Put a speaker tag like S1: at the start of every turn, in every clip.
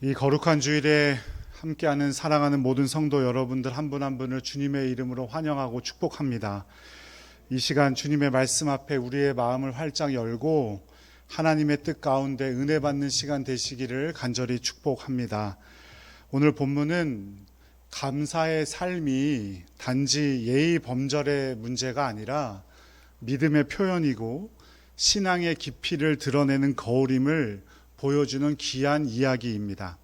S1: 이 거룩한 주일에 함께하는 사랑하는 모든 성도 여러분들 한 분 한 분을 주님의 이름으로 환영하고 축복합니다. 이 시간 주님의 말씀 앞에 우리의 마음을 활짝 열고 하나님의 뜻 가운데 은혜 받는 시간 되시기를 간절히 축복합니다. 오늘 본문은 감사의 삶이 단지 예의 범절의 문제가 아니라 믿음의 표현이고 신앙의 깊이를 드러내는 거울임을 보여주는 귀한 이야기입니다.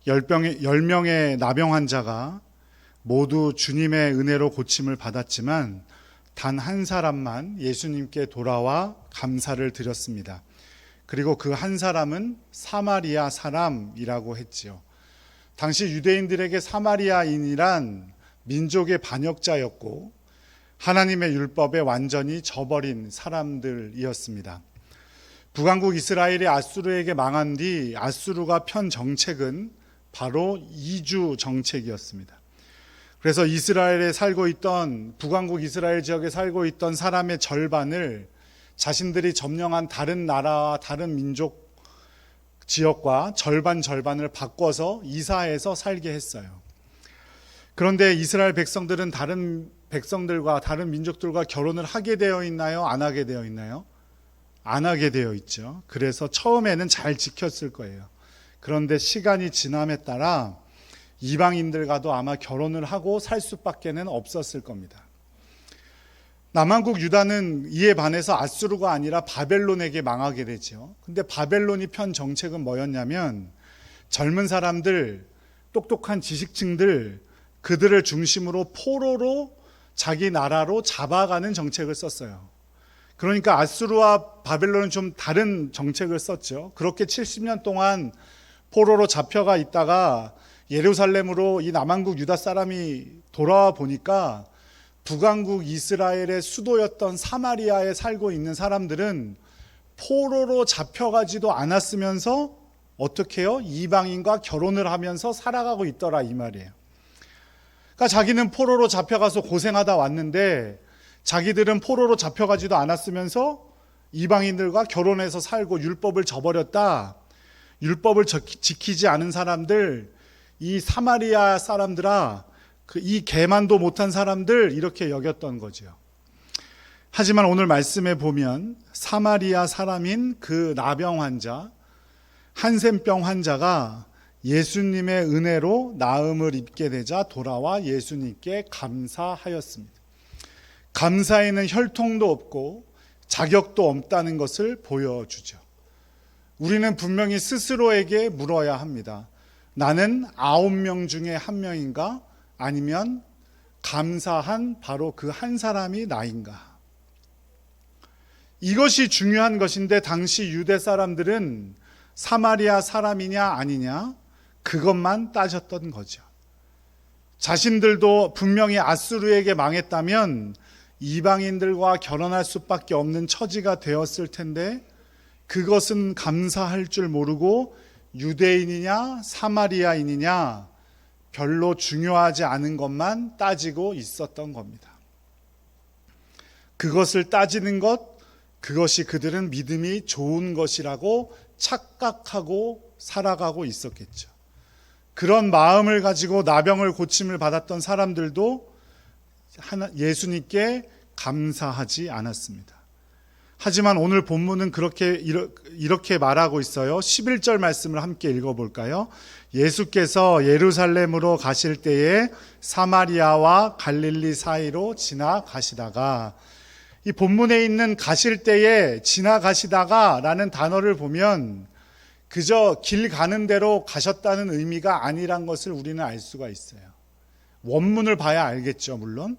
S1: 10명의 나병 환자가 모두 주님의 은혜로 고침을 받았지만 단 한 사람만 예수님께 돌아와 감사를 드렸습니다. 그리고 그 한 사람은 사마리아 사람이라고 했지요. 당시 유대인들에게 사마리아인이란 민족의 반역자였고 하나님의 율법에 완전히 저버린 사람들이었습니다. 북왕국 이스라엘이 아수르에게 망한 뒤 아수르가 편 정책은 바로 이주 정책이었습니다. 그래서 이스라엘에 살고 있던 북왕국 이스라엘 지역에 살고 있던 사람의 절반을 자신들이 점령한 다른 나라와 다른 민족 지역과 절반을 바꿔서 이사해서 살게 했어요. 그런데 이스라엘 백성들은 다른 백성들과 다른 민족들과 결혼을 하게 되어 있나요? 안 하게 되어 있나요? 안 하게 되어 있죠. 그래서 처음에는 잘 지켰을 거예요. 그런데 시간이 지남에 따라 이방인들과도 아마 결혼을 하고 살 수밖에는 없었을 겁니다. 남왕국 유다는 이에 반해서 아수르가 아니라 바벨론에게 망하게 되죠. 근데 바벨론이 편 정책은 뭐였냐면 젊은 사람들, 똑똑한 지식층들, 그들을 중심으로 포로로 자기 나라로 잡아가는 정책을 썼어요. 그러니까 아수르와 바벨론은 좀 다른 정책을 썼죠. 그렇게 70년 동안 포로로 잡혀가 있다가 예루살렘으로 이 남왕국 유다 사람이 돌아와 보니까 북왕국 이스라엘의 수도였던 사마리아에 살고 있는 사람들은 포로로 잡혀가지도 않았으면서 어떻게 해요? 이방인과 결혼을 하면서 살아가고 있더라 이 말이에요. 그러니까 자기는 포로로 잡혀가서 고생하다 왔는데 자기들은 포로로 잡혀가지도 않았으면서 이방인들과 결혼해서 살고 율법을 저버렸다. 율법을 지키지 않은 사람들, 이 사마리아 사람들아, 이 개만도 못한 사람들 이렇게 여겼던 거죠. 하지만 오늘 말씀에 보면 사마리아 사람인 그 나병 환자, 한센병 환자가 예수님의 은혜로 나음을 입게 되자 돌아와 예수님께 감사하였습니다. 감사에는 혈통도 없고 자격도 없다는 것을 보여주죠. 우리는 분명히 스스로에게 물어야 합니다. 나는 9명 중에 1명인가? 아니면 감사한 바로 그 한 사람이 나인가? 이것이 중요한 것인데 당시 유대 사람들은 사마리아 사람이냐 아니냐 그것만 따졌던 거죠. 자신들도 분명히 아수르에게 망했다면 이방인들과 결혼할 수밖에 없는 처지가 되었을 텐데 그것은 감사할 줄 모르고 유대인이냐 사마리아인이냐 별로 중요하지 않은 것만 따지고 있었던 겁니다. 그것을 따지는 것, 그것이 그들은 믿음이 좋은 것이라고 착각하고 살아가고 있었겠죠. 그런 마음을 가지고 나병을 고침을 받았던 사람들도 예수님께 감사하지 않았습니다. 하지만 오늘 본문은 이렇게 말하고 있어요. 11절 말씀을 함께 읽어볼까요? 예수께서 예루살렘으로 가실 때에 사마리아와 갈릴리 사이로 지나가시다가, 이 본문에 있는 가실 때에 지나가시다가 라는 단어를 보면 그저 길 가는 대로 가셨다는 의미가 아니란 것을 우리는 알 수가 있어요. 원문을 봐야 알겠죠, 물론.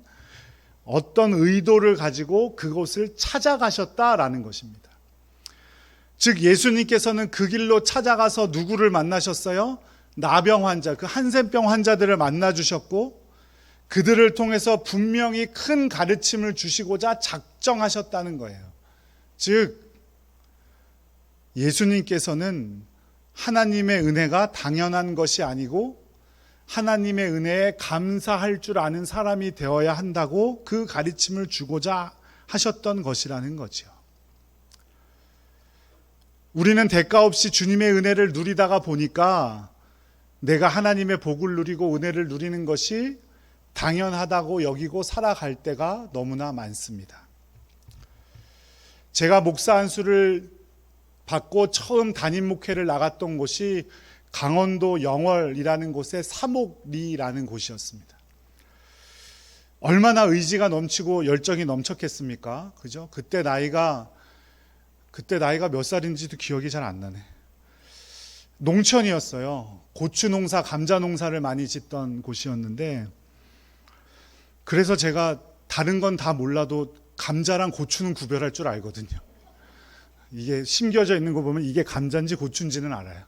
S1: 어떤 의도를 가지고 그곳을 찾아가셨다라는 것입니다. 즉 예수님께서는 그 길로 찾아가서 누구를 만나셨어요? 나병 환자, 그 한센병 환자들을 만나 주셨고 그들을 통해서 분명히 큰 가르침을 주시고자 작정하셨다는 거예요. 즉 예수님께서는 하나님의 은혜가 당연한 것이 아니고 하나님의 은혜에 감사할 줄 아는 사람이 되어야 한다고 그 가르침을 주고자 하셨던 것이라는 거죠. 우리는 대가 없이 주님의 은혜를 누리다가 보니까 내가 하나님의 복을 누리고 은혜를 누리는 것이 당연하다고 여기고 살아갈 때가 너무나 많습니다. 제가 목사 안수를 받고 처음 담임 목회를 나갔던 곳이 강원도 영월이라는 곳의 사목리라는 곳이었습니다. 얼마나 의지가 넘치고 열정이 넘쳤겠습니까? 그죠? 그때 나이가 몇 살인지도 기억이 잘 안 나네. 농촌이었어요. 고추 농사, 감자 농사를 많이 짓던 곳이었는데, 그래서 제가 다른 건 다 몰라도 감자랑 고추는 구별할 줄 알거든요. 이게 심겨져 있는 거 보면 이게 감자인지 고추인지는 알아요.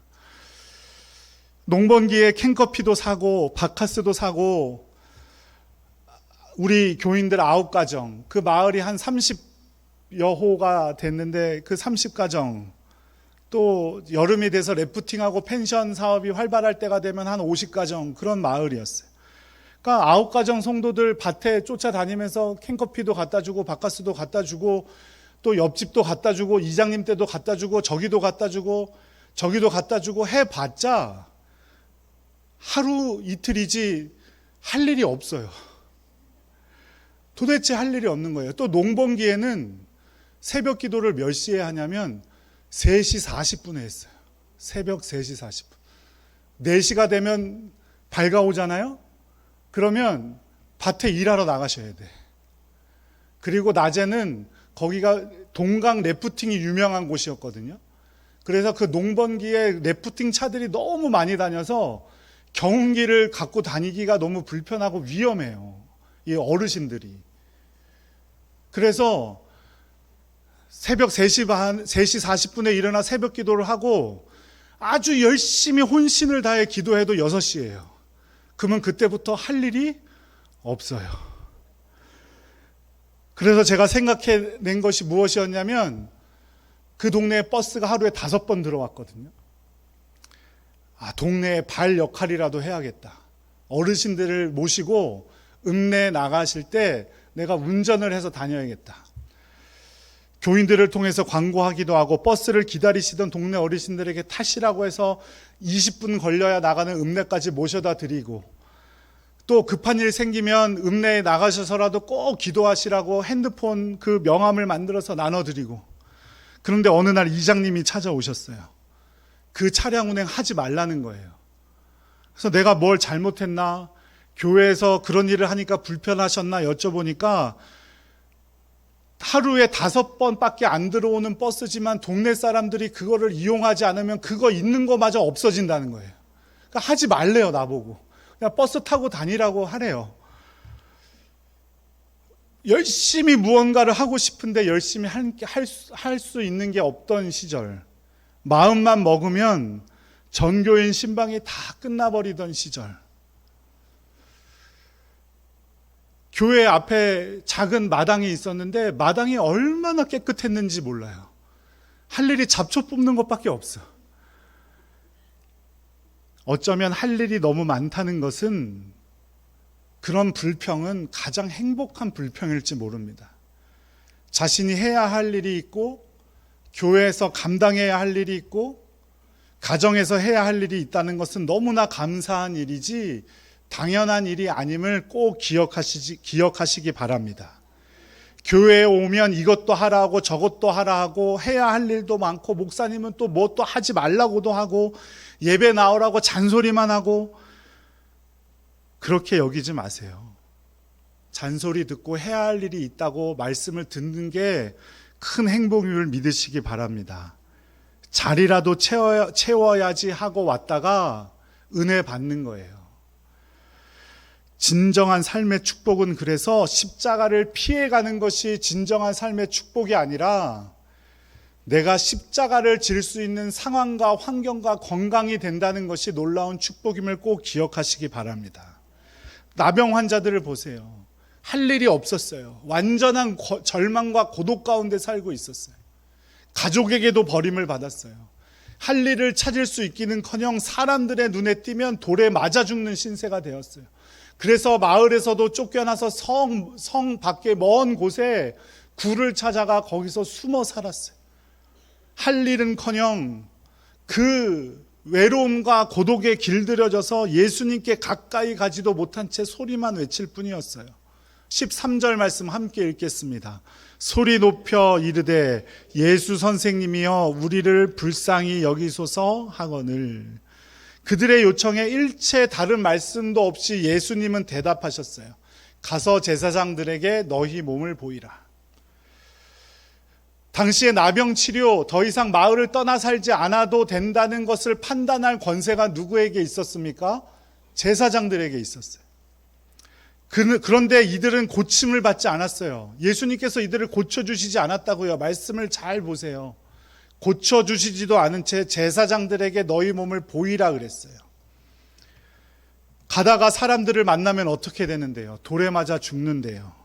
S1: 농번기에 캔커피도 사고 바카스도 사고, 우리 교인들 9가정, 그 마을이 한 30여 호가 됐는데 그 30가정, 또 여름이 돼서 래프팅하고 펜션 사업이 활발할 때가 되면 한 50가정, 그런 마을이었어요. 그러니까 9가정 성도들 밭에 쫓아다니면서 캔커피도 갖다 주고 바카스도 갖다 주고 또 옆집도 갖다 주고 이장님 때도 갖다 주고 저기도 갖다 주고 저기도 갖다 주고 해봤자 하루 이틀이지 할 일이 없어요. 도대체 할 일이 없는 거예요. 또 농번기에는 새벽 기도를 몇 시에 하냐면 3시 40분에 했어요. 새벽 3시 40분. 4시가 되면 밝아오잖아요. 그러면 밭에 일하러 나가셔야 돼. 그리고 낮에는 거기가 동강 래프팅이 유명한 곳이었거든요. 그래서 그 농번기에 래프팅 차들이 너무 많이 다녀서 경운기를 갖고 다니기가 너무 불편하고 위험해요. 이 어르신들이. 그래서 새벽 3시 40분에 일어나 새벽 기도를 하고 아주 열심히 혼신을 다해 기도해도 6시예요. 그러면 그때부터 할 일이 없어요. 그래서 제가 생각해낸 것이 무엇이었냐면 그 동네에 버스가 하루에 5번 들어왔거든요. 동네의 발 역할이라도 해야겠다. 어르신들을 모시고 읍내에 나가실 때 내가 운전을 해서 다녀야겠다. 교인들을 통해서 광고하기도 하고 버스를 기다리시던 동네 어르신들에게 타시라고 해서 20분 걸려야 나가는 읍내까지 모셔다 드리고, 또 급한 일 생기면 읍내에 나가셔서라도 꼭 기도하시라고 핸드폰 그 명함을 만들어서 나눠드리고, 그런데 어느 날 이장님이 찾아오셨어요. 그 차량 운행 하지 말라는 거예요. 그래서 내가 뭘 잘못했나, 교회에서 그런 일을 하니까 불편하셨나 여쭤보니까 하루에 5번밖에 안 들어오는 버스지만 동네 사람들이 그거를 이용하지 않으면 그거 있는 거마저 없어진다는 거예요. 그러니까 하지 말래요, 나보고. 그냥 버스 타고 다니라고 하래요. 열심히 무언가를 하고 싶은데 열심히 할 수 있는 게 없던 시절, 마음만 먹으면 전교인 신방이 다 끝나버리던 시절, 교회 앞에 작은 마당이 있었는데 마당이 얼마나 깨끗했는지 몰라요. 할 일이 잡초 뽑는 것밖에 없어. 어쩌면 할 일이 너무 많다는 것은, 그런 불평은 가장 행복한 불평일지 모릅니다. 자신이 해야 할 일이 있고, 교회에서 감당해야 할 일이 있고, 가정에서 해야 할 일이 있다는 것은 너무나 감사한 일이지 당연한 일이 아님을 꼭 기억하시기 바랍니다. 교회에 오면 이것도 하라 하고 저것도 하라 하고 해야 할 일도 많고, 목사님은 또 뭐 또 하지 말라고도 하고, 예배 나오라고 잔소리만 하고, 그렇게 여기지 마세요. 잔소리 듣고 해야 할 일이 있다고 말씀을 듣는 게 큰 행복임을 믿으시기 바랍니다. 자리라도 채워야지 하고 왔다가 은혜 받는 거예요. 진정한 삶의 축복은 그래서 십자가를 피해가는 것이 진정한 삶의 축복이 아니라, 내가 십자가를 질 수 있는 상황과 환경과 건강이 된다는 것이 놀라운 축복임을 꼭 기억하시기 바랍니다. 나병 환자들을 보세요. 할 일이 없었어요. 완전한 절망과 고독 가운데 살고 있었어요. 가족에게도 버림을 받았어요. 할 일을 찾을 수 있기는커녕 사람들의 눈에 띄면 돌에 맞아 죽는 신세가 되었어요. 그래서 마을에서도 쫓겨나서 성 밖에 먼 곳에 굴을 찾아가 거기서 숨어 살았어요. 할 일은커녕 그 외로움과 고독에 길들여져서 예수님께 가까이 가지도 못한 채 소리만 외칠 뿐이었어요. 13절 말씀 함께 읽겠습니다. 소리 높여 이르되 예수 선생님이여 우리를 불쌍히 여기소서 하거늘. 그들의 요청에 일체 다른 말씀도 없이 예수님은 대답하셨어요. 가서 제사장들에게 너희 몸을 보이라. 당시에 나병 치료, 더 이상 마을을 떠나 살지 않아도 된다는 것을 판단할 권세가 누구에게 있었습니까? 제사장들에게 있었어요. 그런데 이들은 고침을 받지 않았어요. 예수님께서 이들을 고쳐주시지 않았다고요. 말씀을 잘 보세요. 고쳐주시지도 않은 채 제사장들에게 너희 몸을 보이라 그랬어요. 가다가 사람들을 만나면 어떻게 되는데요? 돌에 맞아 죽는데요.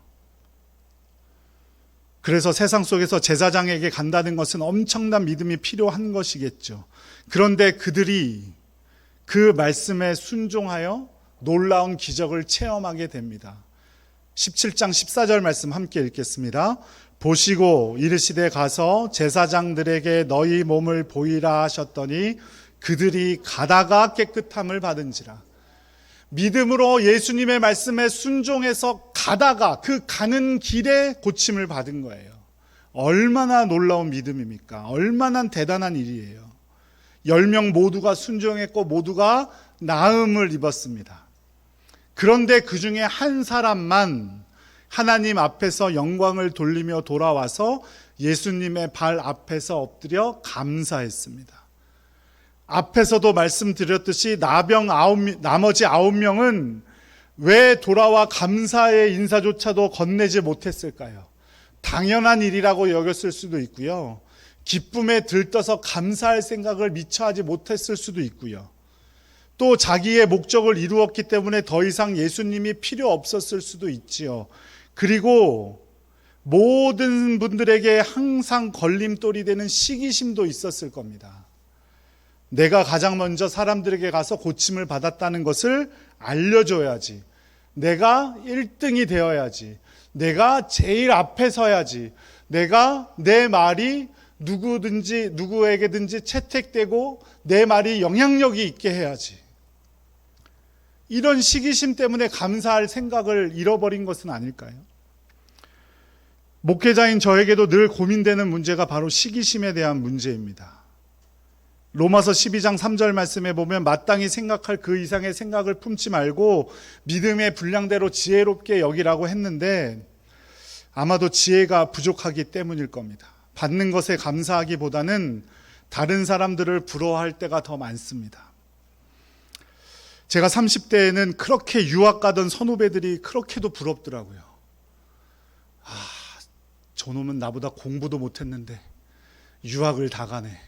S1: 그래서 세상 속에서 제사장에게 간다는 것은 엄청난 믿음이 필요한 것이겠죠. 그런데 그들이 그 말씀에 순종하여 놀라운 기적을 체험하게 됩니다. 17장 14절 말씀 함께 읽겠습니다. 보시고 이르시되 가서 제사장들에게 너희 몸을 보이라 하셨더니 그들이 가다가 깨끗함을 받은지라. 믿음으로 예수님의 말씀에 순종해서 가다가 그 가는 길에 고침을 받은 거예요. 얼마나 놀라운 믿음입니까? 얼마나 대단한 일이에요. 10명 모두가 순종했고 모두가 나음을 입었습니다. 그런데 그 중에 한 사람만 하나님 앞에서 영광을 돌리며 돌아와서 예수님의 발 앞에서 엎드려 감사했습니다. 앞에서도 말씀드렸듯이 나머지 9명은 왜 돌아와 감사의 인사조차도 건네지 못했을까요? 당연한 일이라고 여겼을 수도 있고요. 기쁨에 들떠서 감사할 생각을 미처 하지 못했을 수도 있고요. 또 자기의 목적을 이루었기 때문에 더 이상 예수님이 필요 없었을 수도 있지요. 그리고 모든 분들에게 항상 걸림돌이 되는 시기심도 있었을 겁니다. 내가 가장 먼저 사람들에게 가서 고침을 받았다는 것을 알려줘야지. 내가 1등이 되어야지. 내가 제일 앞에 서야지. 내가 내 말이 누구에게든지 채택되고 내 말이 영향력이 있게 해야지. 이런 시기심 때문에 감사할 생각을 잃어버린 것은 아닐까요? 목회자인 저에게도 늘 고민되는 문제가 바로 시기심에 대한 문제입니다. 로마서 12장 3절 말씀에 보면 마땅히 생각할 그 이상의 생각을 품지 말고 믿음의 분량대로 지혜롭게 여기라고 했는데 아마도 지혜가 부족하기 때문일 겁니다. 받는 것에 감사하기보다는 다른 사람들을 부러워할 때가 더 많습니다. 제가 30대에는 그렇게 유학 가던 선후배들이 그렇게도 부럽더라고요. 저놈은 나보다 공부도 못했는데 유학을 다 가네.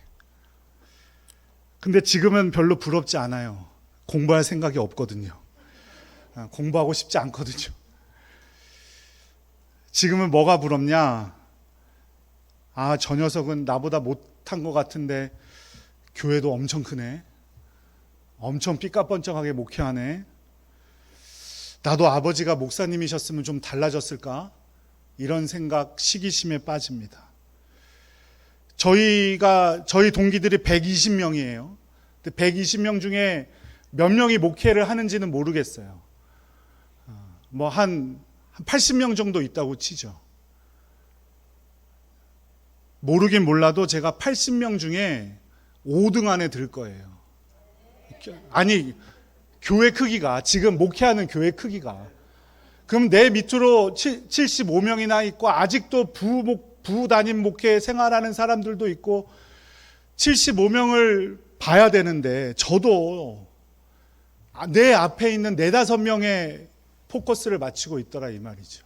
S1: 근데 지금은 별로 부럽지 않아요. 공부할 생각이 없거든요. 공부하고 싶지 않거든요. 지금은 뭐가 부럽냐? 저 녀석은 나보다 못한 것 같은데 교회도 엄청 크네. 엄청 삐까뻔쩍하게 목회하네. 나도 아버지가 목사님이셨으면 좀 달라졌을까? 이런 생각, 시기심에 빠집니다. 저희 동기들이 120명이에요. 120명 중에 몇 명이 목회를 하는지는 모르겠어요. 한 80명 정도 있다고 치죠. 모르긴 몰라도 제가 80명 중에 5등 안에 들 거예요. 아니, 교회 크기가, 지금 목회하는 교회 크기가. 그럼 내 밑으로 75명이나 있고 아직도 부담임 목회 생활하는 사람들도 있고 75명을 봐야 되는데 저도 내 앞에 있는 4-5명의 포커스를 맞추고 있더라 이 말이죠.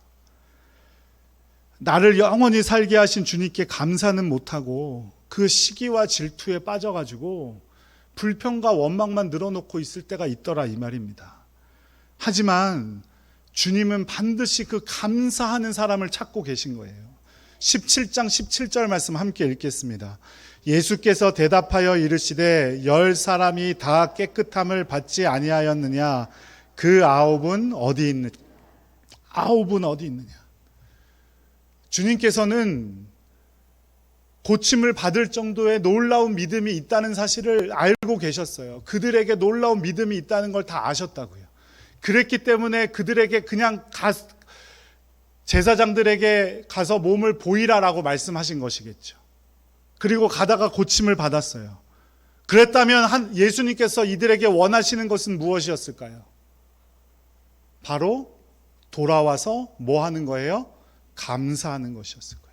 S1: 나를 영원히 살게 하신 주님께 감사는 못하고 그 시기와 질투에 빠져가지고 불평과 원망만 늘어놓고 있을 때가 있더라 이 말입니다. 하지만 주님은 반드시 그 감사하는 사람을 찾고 계신 거예요. 17장 17절 말씀 함께 읽겠습니다. 예수께서 대답하여 이르시되 10사람이 다 깨끗함을 받지 아니하였느냐? 그 아홉은 어디 있느냐? 아홉은 어디 있느냐? 주님께서는 고침을 받을 정도의 놀라운 믿음이 있다는 사실을 알고 계셨어요. 그들에게 놀라운 믿음이 있다는 걸 다 아셨다고요. 그랬기 때문에 그들에게 그냥 제사장들에게 가서 몸을 보이라라고 말씀하신 것이겠죠. 그리고 가다가 고침을 받았어요. 그랬다면 예수님께서 이들에게 원하시는 것은 무엇이었을까요? 바로 돌아와서 뭐 하는 거예요? 감사하는 것이었을 거예요.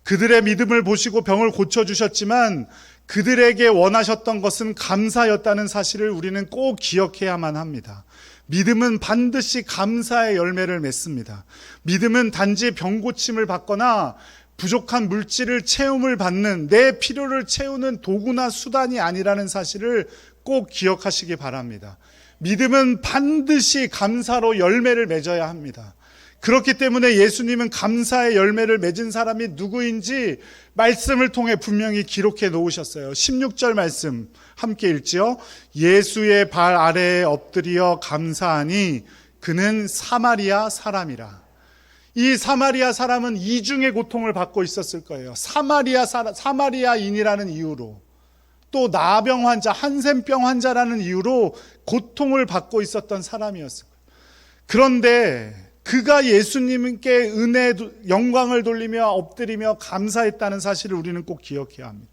S1: 그들의 믿음을 보시고 병을 고쳐주셨지만 그들에게 원하셨던 것은 감사였다는 사실을 우리는 꼭 기억해야만 합니다. 믿음은 반드시 감사의 열매를 맺습니다. 믿음은 단지 병 고침을 받거나 부족한 물질을 채움을 받는, 내 필요를 채우는 도구나 수단이 아니라는 사실을 꼭 기억하시기 바랍니다. 믿음은 반드시 감사로 열매를 맺어야 합니다. 그렇기 때문에 예수님은 감사의 열매를 맺은 사람이 누구인지 말씀을 통해 분명히 기록해 놓으셨어요. 16절 말씀 함께 읽지요. 예수의 발 아래에 엎드려 감사하니 그는 사마리아 사람이라. 이 사마리아 사람은 이중의 고통을 받고 있었을 거예요. 사마리아인이라는 이유로, 또 나병 환자, 한센병 환자라는 이유로 고통을 받고 있었던 사람이었을 거예요. 그런데 그가 예수님께 은혜, 영광을 돌리며 엎드리며 감사했다는 사실을 우리는 꼭 기억해야 합니다.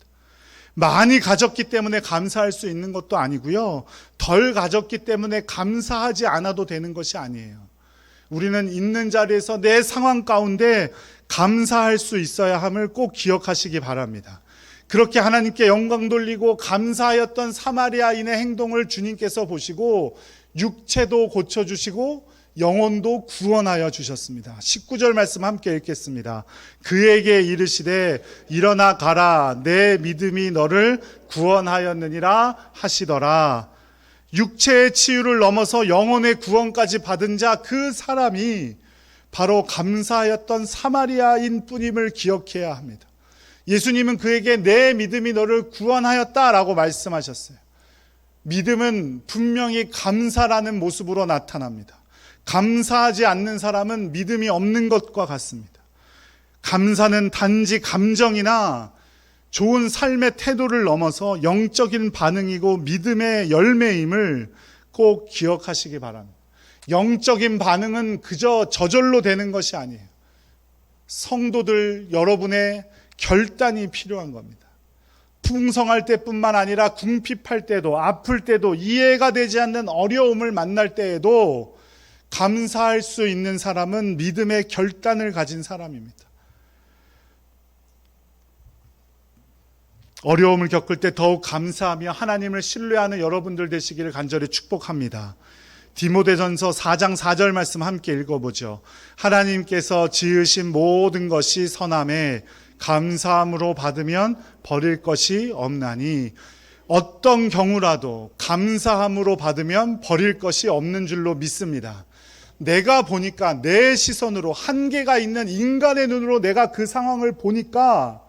S1: 많이 가졌기 때문에 감사할 수 있는 것도 아니고요, 덜 가졌기 때문에 감사하지 않아도 되는 것이 아니에요. 우리는 있는 자리에서 내 상황 가운데 감사할 수 있어야 함을 꼭 기억하시기 바랍니다. 그렇게 하나님께 영광 돌리고 감사하였던 사마리아인의 행동을 주님께서 보시고 육체도 고쳐주시고 영혼도 구원하여 주셨습니다. 19절 말씀 함께 읽겠습니다. 그에게 이르시되 일어나 가라, 내 믿음이 너를 구원하였느니라 하시더라. 육체의 치유를 넘어서 영혼의 구원까지 받은 자, 그 사람이 바로 감사하였던 사마리아인 뿐임을 기억해야 합니다. 예수님은 그에게 내 믿음이 너를 구원하였다라고 말씀하셨어요. 믿음은 분명히 감사라는 모습으로 나타납니다. 감사하지 않는 사람은 믿음이 없는 것과 같습니다. 감사는 단지 감정이나 좋은 삶의 태도를 넘어서 영적인 반응이고 믿음의 열매임을 꼭 기억하시기 바랍니다. 영적인 반응은 그저 저절로 되는 것이 아니에요. 성도들 여러분의 결단이 필요한 겁니다. 풍성할 때뿐만 아니라 궁핍할 때도, 아플 때도, 이해가 되지 않는 어려움을 만날 때에도 감사할 수 있는 사람은 믿음의 결단을 가진 사람입니다. 어려움을 겪을 때 더욱 감사하며 하나님을 신뢰하는 여러분들 되시기를 간절히 축복합니다. 디모데전서 4장 4절 말씀 함께 읽어보죠. 하나님께서 지으신 모든 것이 선함에 감사함으로 받으면 버릴 것이 없나니, 어떤 경우라도 감사함으로 받으면 버릴 것이 없는 줄로 믿습니다. 내가 보니까 내 시선으로, 한계가 있는 인간의 눈으로 내가 그 상황을 보니까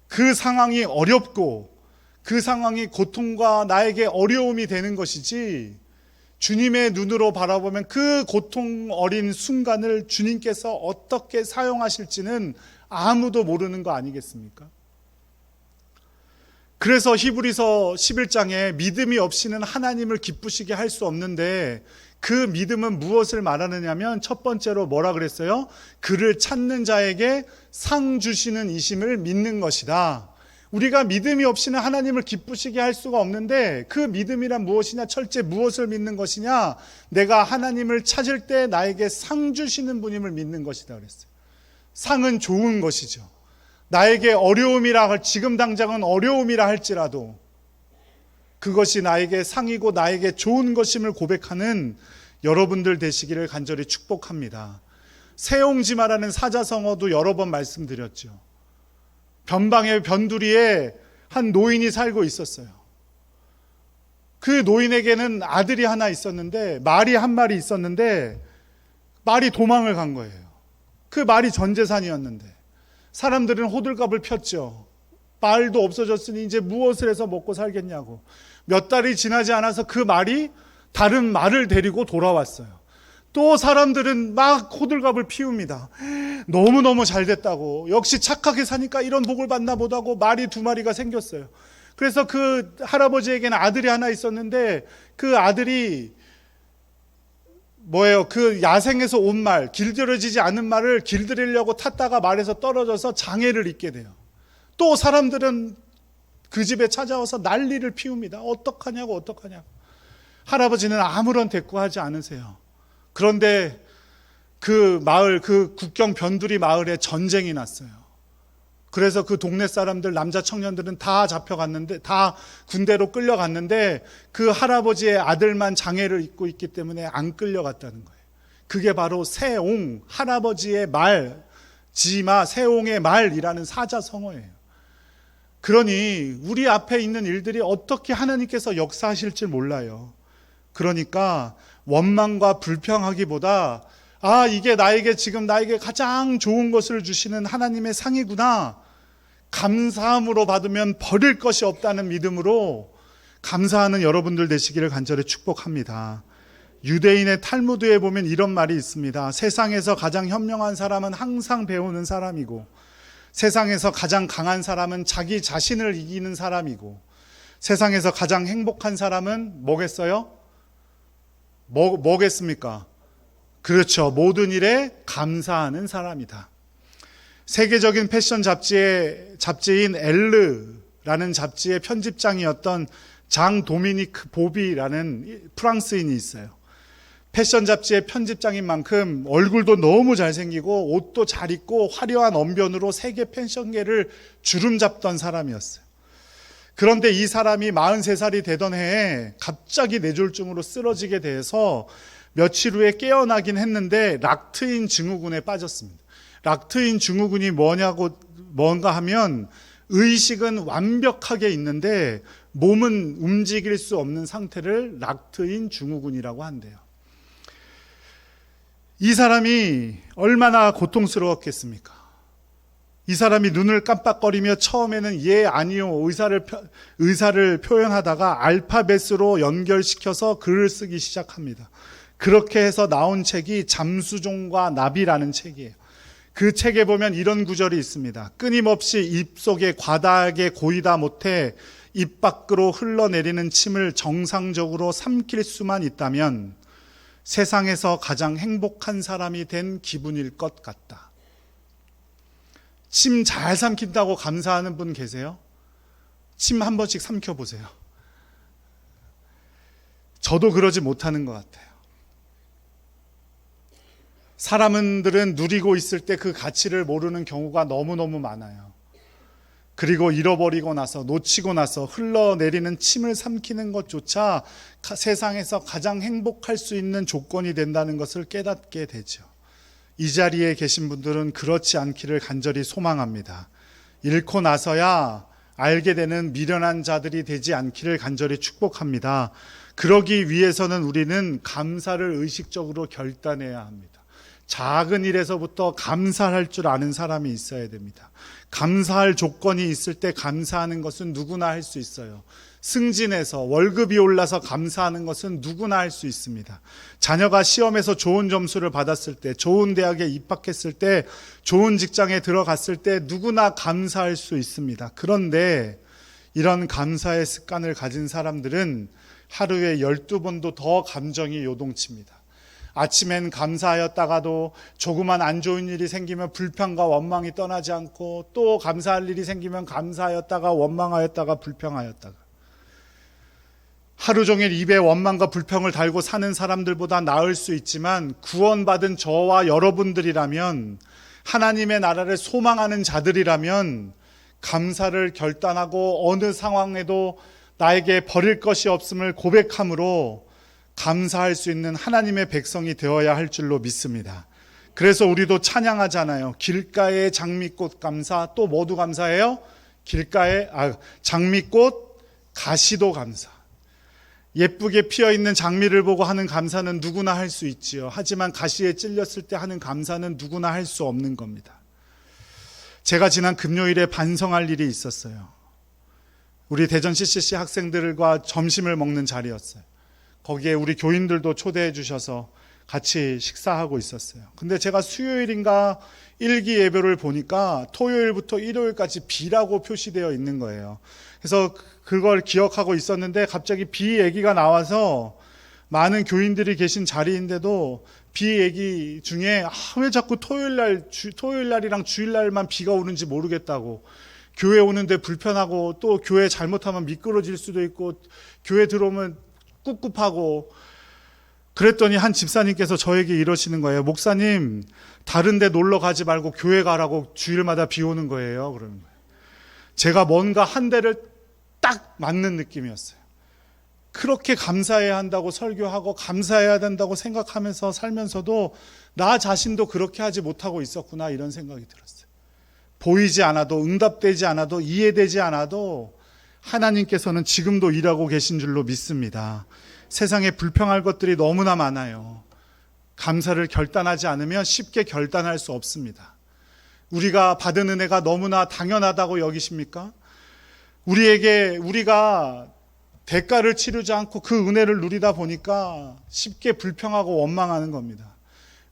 S1: 그 상황이 어렵고 그 상황이 고통과 나에게 어려움이 되는 것이지, 주님의 눈으로 바라보면 그 고통 어린 순간을 주님께서 어떻게 사용하실지는 아무도 모르는 거 아니겠습니까? 그래서 히브리서 11장에 믿음이 없이는 하나님을 기쁘시게 할 수 없는데, 그 믿음은 무엇을 말하느냐면 첫 번째로 뭐라 그랬어요? 그를 찾는 자에게 상 주시는 이심을 믿는 것이다. 우리가 믿음이 없이는 하나님을 기쁘시게 할 수가 없는데, 그 믿음이란 무엇이냐? 철저히 무엇을 믿는 것이냐? 내가 하나님을 찾을 때 나에게 상 주시는 분임을 믿는 것이다 그랬어요. 상은 좋은 것이죠. 나에게 어려움이라, 지금 당장은 어려움이라 할지라도 그것이 나에게 상이고 나에게 좋은 것임을 고백하는 여러분들 되시기를 간절히 축복합니다. 세옹지마라는 사자성어도 여러 번 말씀드렸죠. 변방의 변두리에 한 노인이 살고 있었어요. 그 노인에게는 아들이 하나 있었는데, 말이 한 마리 있었는데 말이 도망을 간 거예요. 그 말이 전 재산이었는데 사람들은 호들갑을 폈죠. 말도 없어졌으니 이제 무엇을 해서 먹고 살겠냐고. 몇 달이 지나지 않아서 그 말이 다른 말을 데리고 돌아왔어요. 또 사람들은 막 호들갑을 피웁니다. 너무너무 잘 됐다고. 역시 착하게 사니까 이런 복을 받나 보다고 말이 2마리가 생겼어요. 그래서 그 할아버지에게는 아들이 하나 있었는데 그 아들이 그 야생에서 온 말, 길들여지지 않은 말을 길들이려고 탔다가 말에서 떨어져서 장애를 입게 돼요. 또 사람들은 그 집에 찾아와서 난리를 피웁니다. 어떡하냐고. 할아버지는 아무런 대꾸하지 않으세요. 그런데 그 마을, 그 국경 변두리 마을에 전쟁이 났어요. 그래서 그 동네 사람들, 남자 청년들은 다 잡혀갔는데, 다 군대로 끌려갔는데 그 할아버지의 아들만 장애를 입고 있기 때문에 안 끌려갔다는 거예요. 그게 바로 세옹, 할아버지의 말, 지마, 세옹의 말이라는 사자성어예요. 그러니 우리 앞에 있는 일들이 어떻게 하나님께서 역사하실지 몰라요. 그러니까 원망과 불평하기보다 이게 나에게 가장 좋은 것을 주시는 하나님의 상이구나. 감사함으로 받으면 버릴 것이 없다는 믿음으로 감사하는 여러분들 되시기를 간절히 축복합니다. 유대인의 탈무드에 보면 이런 말이 있습니다. 세상에서 가장 현명한 사람은 항상 배우는 사람이고, 세상에서 가장 강한 사람은 자기 자신을 이기는 사람이고, 세상에서 가장 행복한 사람은 뭐겠어요? 뭐겠습니까? 그렇죠. 모든 일에 감사하는 사람이다. 세계적인 패션 잡지인 엘르라는 잡지의 편집장이었던 장 도미니크 보비라는 프랑스인이 있어요. 패션 잡지의 편집장인 만큼 얼굴도 너무 잘생기고 옷도 잘 입고 화려한 언변으로 세계 패션계를 주름잡던 사람이었어요. 그런데 이 사람이 43살이 되던 해에 갑자기 뇌졸중으로 쓰러지게 돼서 며칠 후에 깨어나긴 했는데 락트인 증후군에 빠졌습니다. 락트인 증후군이 뭔가 하면 의식은 완벽하게 있는데 몸은 움직일 수 없는 상태를 락트인 증후군이라고 한대요. 이 사람이 얼마나 고통스러웠겠습니까? 이 사람이 눈을 깜빡거리며 처음에는 예, 아니요 의사를 표현하다가 알파벳으로 연결시켜서 글을 쓰기 시작합니다. 그렇게 해서 나온 책이 잠수종과 나비라는 책이에요. 그 책에 보면 이런 구절이 있습니다. 끊임없이 입속에 과다하게 고이다 못해 입 밖으로 흘러내리는 침을 정상적으로 삼킬 수만 있다면 세상에서 가장 행복한 사람이 된 기분일 것 같다. 침 잘 삼킨다고 감사하는 분 계세요? 침 한 번씩 삼켜보세요. 저도 그러지 못하는 것 같아요. 사람들은 누리고 있을 때 그 가치를 모르는 경우가 너무너무 많아요. 그리고 잃어버리고 나서, 놓치고 나서 흘러내리는 침을 삼키는 것조차 세상에서 가장 행복할 수 있는 조건이 된다는 것을 깨닫게 되죠. 이 자리에 계신 분들은 그렇지 않기를 간절히 소망합니다. 잃고 나서야 알게 되는 미련한 자들이 되지 않기를 간절히 축복합니다. 그러기 위해서는 우리는 감사를 의식적으로 결단해야 합니다. 작은 일에서부터 감사할 줄 아는 사람이 있어야 됩니다. 감사할 조건이 있을 때 감사하는 것은 누구나 할 수 있어요. 승진해서 월급이 올라서 감사하는 것은 누구나 할 수 있습니다. 자녀가 시험에서 좋은 점수를 받았을 때, 좋은 대학에 입학했을 때, 좋은 직장에 들어갔을 때 누구나 감사할 수 있습니다. 그런데 이런 감사의 습관을 가진 사람들은 하루에 12번도 더 감정이 요동칩니다. 아침엔 감사하였다가도 조그만 안 좋은 일이 생기면 불평과 원망이 떠나지 않고, 또 감사할 일이 생기면 감사하였다가 원망하였다가 불평하였다가, 하루 종일 입에 원망과 불평을 달고 사는 사람들보다 나을 수 있지만, 구원받은 저와 여러분들이라면, 하나님의 나라를 소망하는 자들이라면 감사를 결단하고 어느 상황에도 나에게 버릴 것이 없음을 고백함으로 감사할 수 있는 하나님의 백성이 되어야 할 줄로 믿습니다. 그래서 우리도 찬양하잖아요. 길가의 장미꽃 감사, 또 뭐도 감사해요? 장미꽃, 가시도 감사. 예쁘게 피어있는 장미를 보고 하는 감사는 누구나 할 수 있지요. 하지만 가시에 찔렸을 때 하는 감사는 누구나 할 수 없는 겁니다. 제가 지난 금요일에 반성할 일이 있었어요. 우리 대전 CCC 학생들과 점심을 먹는 자리였어요. 거기에 우리 교인들도 초대해 주셔서 같이 식사하고 있었어요. 근데 제가 수요일인가 일기 예배를 보니까 토요일부터 일요일까지 비라고 표시되어 있는 거예요. 그래서 그걸 기억하고 있었는데 갑자기 비 얘기가 나와서 많은 교인들이 계신 자리인데도 비 얘기 중에 왜 자꾸 토요일날이랑 주일날만 비가 오는지 모르겠다고, 교회 오는데 불편하고 또 교회 잘못하면 미끄러질 수도 있고 교회 들어오면 꿉꿉하고, 그랬더니 한 집사님께서 저에게 이러시는 거예요. 목사님, 다른 데 놀러 가지 말고 교회 가라고 주일마다 비 오는 거예요. 그러는 거예요. 제가 뭔가 한 대를 딱 맞는 느낌이었어요. 그렇게 감사해야 한다고 설교하고 감사해야 된다고 생각하면서 살면서도 나 자신도 그렇게 하지 못하고 있었구나, 이런 생각이 들었어요. 보이지 않아도, 응답되지 않아도, 이해되지 않아도 하나님께서는 지금도 일하고 계신 줄로 믿습니다. 세상에 불평할 것들이 너무나 많아요. 감사를 결단하지 않으면 쉽게 결단할 수 없습니다. 우리가 받은 은혜가 너무나 당연하다고 여기십니까? 우리가 대가를 치르지 않고 그 은혜를 누리다 보니까 쉽게 불평하고 원망하는 겁니다.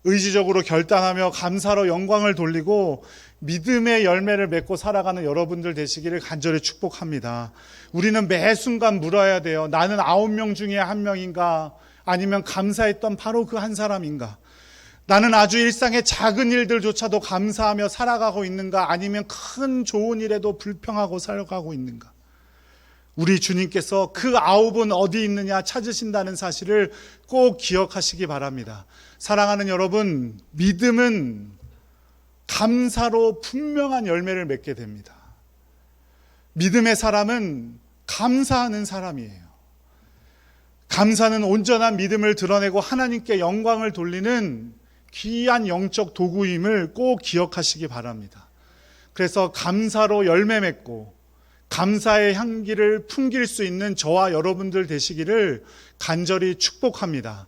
S1: 의지적으로 결단하며 감사로 영광을 돌리고 믿음의 열매를 맺고 살아가는 여러분들 되시기를 간절히 축복합니다. 우리는 매 순간 물어야 돼요. 나는 9명 중에 1명인가? 아니면 감사했던 바로 그 한 사람인가? 나는 아주 일상의 작은 일들조차도 감사하며 살아가고 있는가? 아니면 큰 좋은 일에도 불평하고 살아가고 있는가? 우리 주님께서 그 9은 어디 있느냐 찾으신다는 사실을 꼭 기억하시기 바랍니다. 사랑하는 여러분, 믿음은 감사로 분명한 열매를 맺게 됩니다. 믿음의 사람은 감사하는 사람이에요. 감사는 온전한 믿음을 드러내고 하나님께 영광을 돌리는 귀한 영적 도구임을 꼭 기억하시기 바랍니다. 그래서 감사로 열매 맺고 감사의 향기를 풍길 수 있는 저와 여러분들 되시기를 간절히 축복합니다.